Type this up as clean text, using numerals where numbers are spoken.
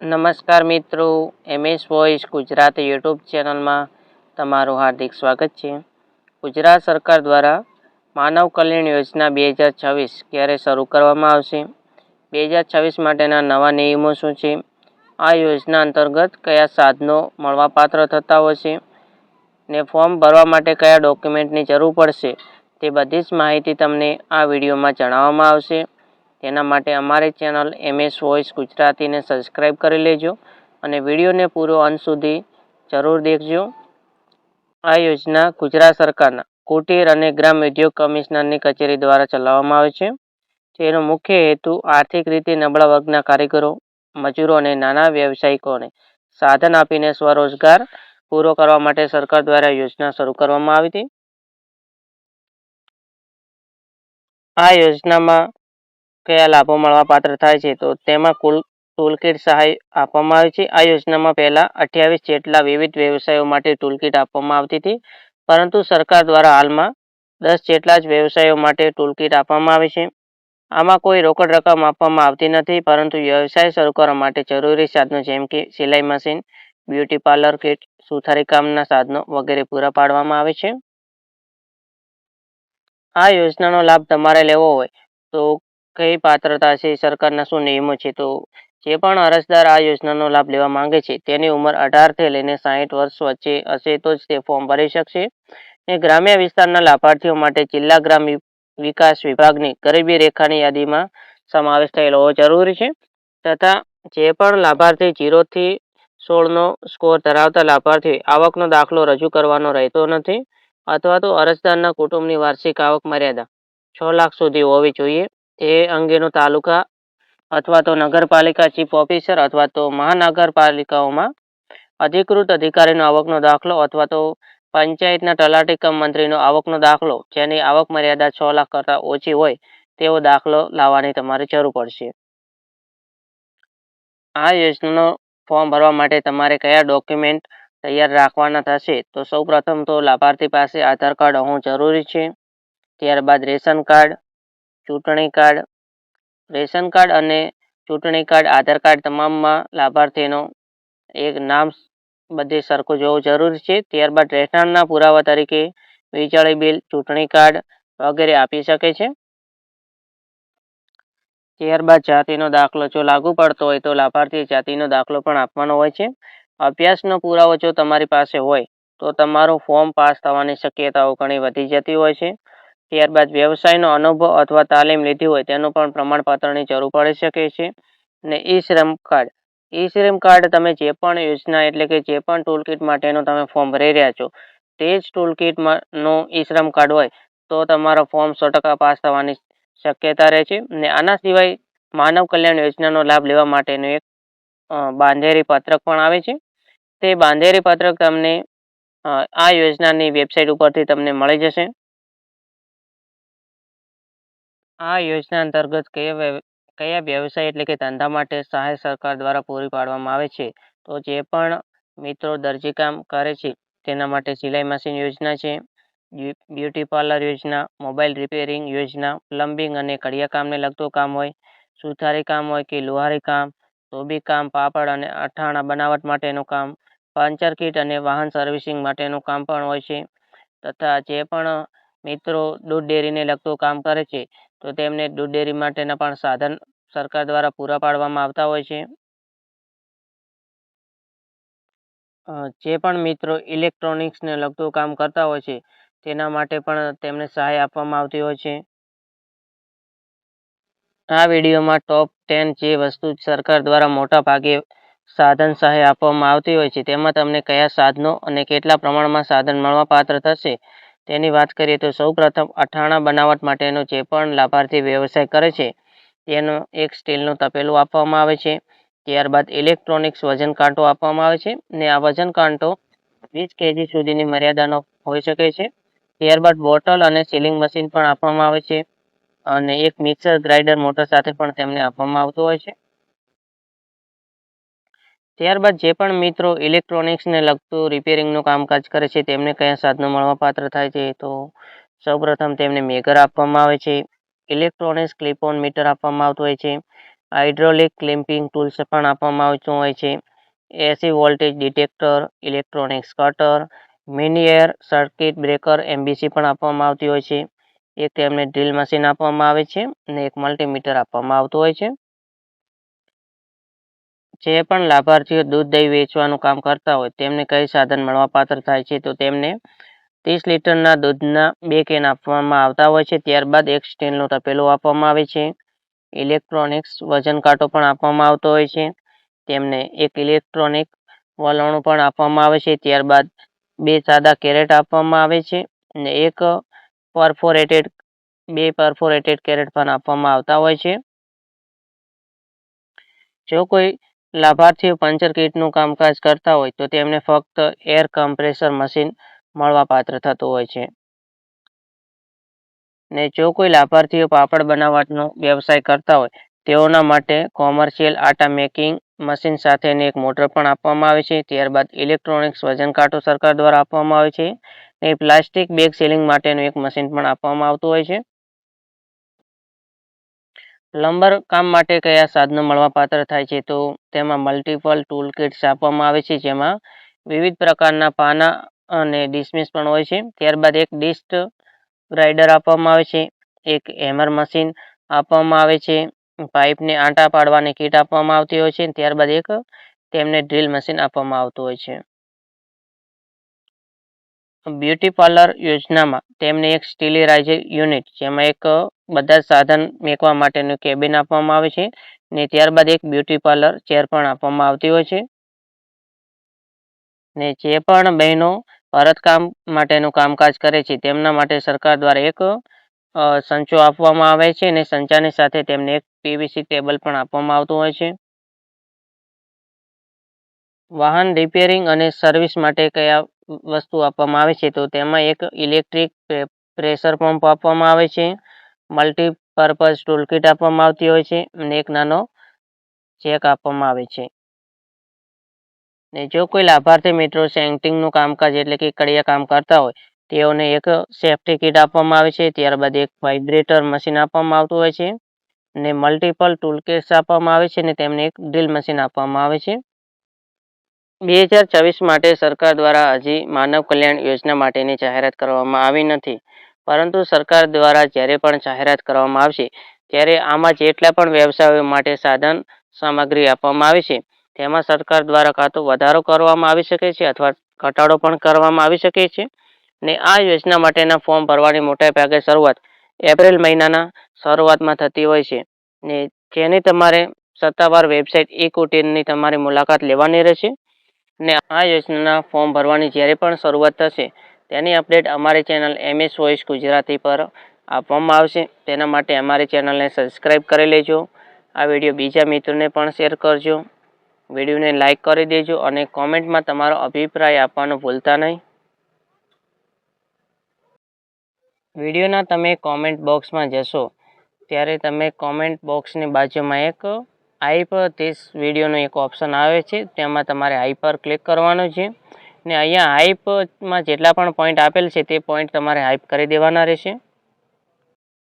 નમસ્કાર મિત્રો, MS voice Gujarati YouTube ચેનલમાં તમારું હાર્દિક સ્વાગત છે. ગુજરાત સરકાર દ્વારા માનવ કલ્યાણ યોજના 2026 ક્યારે શરૂ કરવામાં આવશે? 2026 માટેના નવા નિયમો શું છે? આ યોજના અંતર્ગત કયા સાધનો મળવાપાત્ર થતા હોય છે ને ફોર્મ ભરવા માટે કયા ડોક્યુમેન્ટની જરૂર પડશે? તે બધી જ માહિતી તમને આ વિડીયોમાં જણાવવામાં આવશે. તેના માટે અમારી ચેનલ MS વોઇસ ગુજરાતીને સબસ્ક્રાઈબ કરી લેજો અને વિડીયોને પૂરો અંત સુધી જરૂર દેખજો. આ યોજના ગુજરાત સરકારના કુટીર અને ગ્રામ ઉદ્યોગ કમિશનરની કચેરી દ્વારા ચલાવવામાં આવે છે. તેનો મુખ્ય હેતુ આર્થિક રીતે નબળા વર્ગના કારીગરો, મજૂરો અને નાના વ્યવસાયિકોને સાધન આપીને સ્વરોજગાર પૂરો કરવા માટે સરકાર દ્વારા યોજના શરૂ કરવામાં આવી હતી. આ યોજનામાં કયા લાભો મળવાપાત્ર થાય છે? તો તેમાં કુલ ટૂલકીટ સહાય આપવામાં આવે છે. આ યોજનામાં પહેલા 28 જેટલા વિવિધ વ્યવસાયો માટે ટૂલકીટ આપવામાં આવતી હતી, પરંતુ સરકાર દ્વારા હાલમાં 10 જેટલા જ વ્યવસાયો માટે ટૂલકીટ આપવામાં આવે છે. આમાં કોઈ રોકડ રકમ આપવામાં આવતી નથી, પરંતુ વ્યવસાય શરૂ કરવા માટે જરૂરી સાધનો જેમ કે સિલાઈ મશીન, બ્યુટી પાર્લર કીટ, સુથારી કામના સાધનો વગેરે પૂરા પાડવામાં આવે છે. આ યોજનાનો લાભ તમારે લેવો હોય તો કઈ પાત્રતા છે, સરકારના શું નિયમો છે? તો જે પણ અરજદાર આ યોજનાનો લાભ લેવા માંગે છે તેની ઉંમર 18 થી લઈને 60 વર્ષ વચ્ચે હશે તો જ તે ફોર્મ ભરી શકશે. ગ્રામ્ય વિસ્તારના લાભાર્થીઓ માટે જિલ્લા ગ્રામ વિકાસ વિભાગની ગરીબી રેખાની યાદીમાં સમાવેશ થયેલો હોવો જરૂરી છે. તથા જે પણ લાભાર્થી 0 થી 16 નો સ્કોર ધરાવતા લાભાર્થી આવકનો દાખલો રજૂ કરવાનો રહેતો નથી, અથવા તો અરજદારના કુટુંબની વાર્ષિક આવક મર્યાદા 6 લાખ સુધી હોવી જોઈએ. તે અંગેનો તાલુકા અથવા તો નગરપાલિકા ચીફ ઓફિસર અથવા તો મહાનગરપાલિકાઓમાં અધિકૃત અધિકારીનો આવકનો દાખલો અથવા તો પંચાયતના તલાટી કમ મંત્રીનો આવકનો દાખલો જેની આવક મર્યાદા 6 લાખ કરતાં ઓછી હોય તેવો દાખલો લાવવાની તમારે જરૂર પડશે. આ યોજનાનો ફોર્મ ભરવા માટે તમારે કયા ડોક્યુમેન્ટ તૈયાર રાખવાના થશે? તો સૌપ્રથમ તો લાભાર્થી પાસે આધાર કાર્ડ હોવું જરૂરી છે. ત્યારબાદ રેશન કાર્ડ, ચૂંટણી કાર્ડ, રેશન કાર્ડ અને ચૂંટણી કાર્ડ, આધાર કાર્ડ તમામમાં લાભાર્થીનો એક નામ બધે સરખું જોવું જરૂરી છે. ત્યારબાદ રહેઠાણના પુરાવા તરીકે વીજળી બિલ, ચૂંટણી કાર્ડ વગેરે આપી શકે છે. ત્યારબાદ જાતિનો દાખલો જો લાગુ પડતો હોય તો લાભાર્થીએ જાતિનો દાખલો પણ આપવાનો હોય છે. અભ્યાસનો પુરાવો જો તમારી પાસે હોય તો તમારું ફોર્મ પાસ થવાની શક્યતાઓ ઘણી વધી જતી હોય છે. ત્યારબાદ વ્યવસાયનો અનુભવ અથવા તાલીમ લીધી હોય તેનું પણ પ્રમાણપત્રની જરૂર પડી શકે છે. અને ઈ શ્રમ કાર્ડ, ઈ શ્રમ કાર્ડ તમે જે પણ યોજના એટલે કે જે પણ ટૂલકીટ માટેનું તમે ફોર્મ ભરી રહ્યા છો તે જ ટૂલકીટનું ઈ શ્રમ કાર્ડ હોય તો તમારો ફોર્મ 100% પાસ થવાની શક્યતા રહે છે. અને આના સિવાય માનવ કલ્યાણ યોજનાનો લાભ લેવા માટેનું એક બાંધેરી પત્રક પણ આવે છે. તે બાંધેરી પત્રક તમને આ યોજનાની વેબસાઇટ ઉપરથી તમને મળી જશે. આ યોજના અંતર્ગત કયા વ્યવસાય એટલે કે ધંધા માટે સહાય સરકાર દ્વારા પૂરી પાડવામાં આવે છે? તો જે પણ મિત્રો દરજીકામ કરે છે તેના માટે સિલાઈ મશીન યોજના છે, બ્યુટી પાર્લર યોજના, મોબાઈલ રિપેરિંગ યોજના, પ્લમ્બિંગ અને કડિયા કામને લગતું કામ હોય, સુથારી કામ હોય કે લુહારી કામ, ધોબી કામ, પાપડ અને અથાણા બનાવટ માટેનું કામ, પંચર કીટ અને વાહન સર્વિસિંગ માટેનું કામ પણ હોય છે. તથા જે પણ મિત્રો દૂધ ડેરીને લગતું કામ કરે છે તો તેમને દૂધ ડેરી માટેના પણ સાધન સરકાર દ્વારા પૂરા પાડવામાં આવતા હોય છે. જે પણ મિત્રો ઇલેક્ટ્રોનિક્સને લગતું કામ કરતા હોય છે તેના માટે પણ તેમને સહાય આપવામાં આવતી હોય છે. આ વિડીયોમાં ટોપ 10 જે વસ્તુ સરકાર દ્વારા મોટા ભાગે સાધન સહાય આપવામાં આવતી હોય છે તેમાં તમને કયા સાધનો અને કેટલા પ્રમાણમાં સાધન મળવાપાત્ર થશે તેની વાત કરીએ તો સૌપ્રથમ અથાણા બનાવટ માટેનો જે પણ લાભાર્થી વ્યવસાય કરે છે તેનું એક સ્ટીલનું તપેલું આપવામાં આવે છે. ત્યારબાદ ઇલેક્ટ્રોનિક્સ વજન કાંટો આપવામાં આવે છે ને આ વજન કાંટો 20 kg સુધીની મર્યાદાનો હોઈ શકે છે. ત્યારબાદ બોટલ અને સીલિંગ મશીન પણ આપવામાં આવે છે અને એક મિક્સર ગ્રાઇન્ડર મોટર સાથે પણ તેમને આપવામાં આવતું હોય છે. ત્યારબાદ જે પણ મિત્રો ઇલેક્ટ્રોનિક્સને લગતું રિપેરિંગનું કામકાજ કરે છે તેમને કયા સાધનો મળવાપાત્ર થાય છે? તો સૌપ્રથમ તેમને મેગર આપવામાં આવે છે, ઇલેક્ટ્રોનિક્સ ક્લિપ ઓન મીટર આપવામાં આવતું હોય છે, હાઇડ્રોલિક ક્લિમ્પિંગ ટૂલ્સ પણ આપવામાં આવતું હોય છે, AC voltage detector, electronics cutter, mini air circuit breaker MBC પણ આપવામાં આવતી હોય છે. એક તેમને ડ્રીલ મશીન આપવામાં આવે છે અને એક મલ્ટીમીટર આપવામાં આવતું હોય છે. જે પણ લાભાર્થીઓ દૂધ દહીં વેચવાનું કામ કરતા હોય તેમને કઈ સાધન મળવાપાત્ર થાય છે, તો તેમને 30 લીટરના દૂધના 2 કેન આપવામાં આવતા હોય છે. ત્યારબાદ એક સ્ટીલનું તપેલું આપવામાં આવે છે. ઇલેક્ટ્રોનિક્સ વજન કાંટો પણ આપવામાં આવતો હોય છે. તેમને એક ઇલેક્ટ્રોનિક વલણું પણ આપવામાં આવે છે. ત્યારબાદ 2 સાદા કેરેટ આપવામાં આવે છે અને એક પરફોરેટેડ 2 પરફોરેટેડ કેરેટ પણ આપવામાં આવતા હોય છે. જો કોઈ લાભાર્થીઓ પંચર કિટનું કામકાજ કરતા હોય તો તેમને ફક્ત એર કમ્પ્રેસર મશીન મળવાપાત્ર થતું હોય છે. ને જો કોઈ લાભાર્થીઓ પાપડ બનાવવાનો વ્યવસાય કરતા હોય તેઓના માટે કોમર્શિયલ આટા મેકિંગ મશીન સાથેની એક મોટર પણ આપવામાં આવે છે. ત્યારબાદ ઇલેક્ટ્રોનિક્સ વજન કાંટો સરકાર દ્વારા આપવામાં આવે છે. ને પ્લાસ્ટિક બેગ સીલિંગ માટેનું એક મશીન પણ આપવામાં આવતું હોય છે. પ્લમ્બર કામ માટે કયા સાધનો મળવાપાત્ર થાય છે, તો તેમાં મલ્ટિપલ ટૂલ કિટ્સ આપવામાં આવે છે, જેમાં વિવિધ પ્રકારના પાના અને ડિસમિસ પણ હોય છે. ત્યારબાદ એક ડિસ્ટ ગ્રાઇન્ડર આપવામાં આવે છે, એક હેમર મશીન આપવામાં આવે છે, પાઇપને આંટા પાડવાની કીટ આપવામાં આવતી હોય છે. ત્યારબાદ એક તેમને ડ્રીલ મશીન આપવામાં આવતું હોય છે. બ્યુટી પાર્લર યોજનામાં તેમને એક સ્ટીલરાઇઝર યુનિટ, જેમાં એક બધા સાધન મેકવા માટેનું કેબિન આપવામાં આવે છે ને ત્યારબાદ એક બ્યુટી પાર્લર ચેર પણ આપવામાં આવતી હોય છે. ને જે પણ બહેનો ભરતકામ માટેનું કામકાજ કરે છે તેમના માટે સરકાર દ્વારા એક સંચો આપવામાં આવે છે અને સંચાની સાથે તેમને એક પીવીસી ટેબલ પણ આપવામાં આવતું હોય છે. વાહન રિપેરિંગ અને સર્વિસ માટે કયા વસ્તુ આપવામાં આવે છે, તો તેમાં એક ઇલેક્ટ્રિક પ્રેશર પંપ આપવામાં આવે છે, મલ્ટીપર્પઝ ટૂલ કિટ આપવામાં આવતી હોય છે અને એક નાનો ચેક આપવામાં આવે છે. ને જો કોઈ લાભાર્થી મિત્રો સેન્ટિંગનું કામકાજ એટલે કે કડિયા કામ કરતા હોય તેઓને એક સેફ્ટી કિટ આપવામાં આવે છે. ત્યારબાદ એક વાઇબ્રેટર મશીન આપવામાં આવતું હોય છે ને મલ્ટિપલ ટૂલ કિટ્સ આપવામાં આવે છે ને તેમને એક ડ્રીલ મશીન આપવામાં આવે છે. 2024 માટે સરકાર દ્વારા હજી માનવ કલ્યાણ યોજના માટેની જાહેરાત કરવામાં આવી નથી, પરંતુ સરકાર દ્વારા જ્યારે પણ જાહેરાત કરવામાં આવશે ત્યારે આમાં જેટલા પણ વ્યવસાયો માટે સાધન સામગ્રી આપવામાં આવે છે તેમાં સરકાર દ્વારા કાં તો વધારો કરવામાં આવી શકે છે અથવા ઘટાડો પણ કરવામાં આવી શકે છે. ને આ યોજના માટેના ફોર્મ ભરવાની મોટા ભાગે શરૂઆત એપ્રિલ મહિનાના શરૂઆતમાં થતી હોય છે ને જેની તમારે સત્તાવાર વેબસાઇટ e-Cooteinની તમારે મુલાકાત લેવાની રહેશે. ને આ યોજનાના ફોર્મ ભરવાની જ્યારે પણ શરૂઆત થશે તેની અપડેટ અમારી ચેનલ MS વોઇસ ગુજરાતી પર આપવામાં આવશે. તેના માટે અમારી ચેનલને સબસ્ક્રાઈબ કરી લેજો. આ વિડીયો બીજા મિત્રોને પણ શેર કરજો. વિડીયોને લાઇક કરી દેજો અને કોમેન્ટમાં તમારો અભિપ્રાય આપવાનું ભૂલતા નહીં. વિડીયોના તમે કોમેન્ટ બોક્સમાં જશો ત્યારે તમે કોમેન્ટ બોક્સની બાજુમાં એક હાઈપ ધીસ વિડીયોનો એક ઓપ્શન આવે છે, તેમાં તમારે હાઈપ પર ક્લિક કરવાનું છે ને અહીંયા હાઈપમાં જેટલા પણ પોઈન્ટ આપેલ છે તે પોઈન્ટ તમારે હાઈપ કરી દેવાના રહેશે.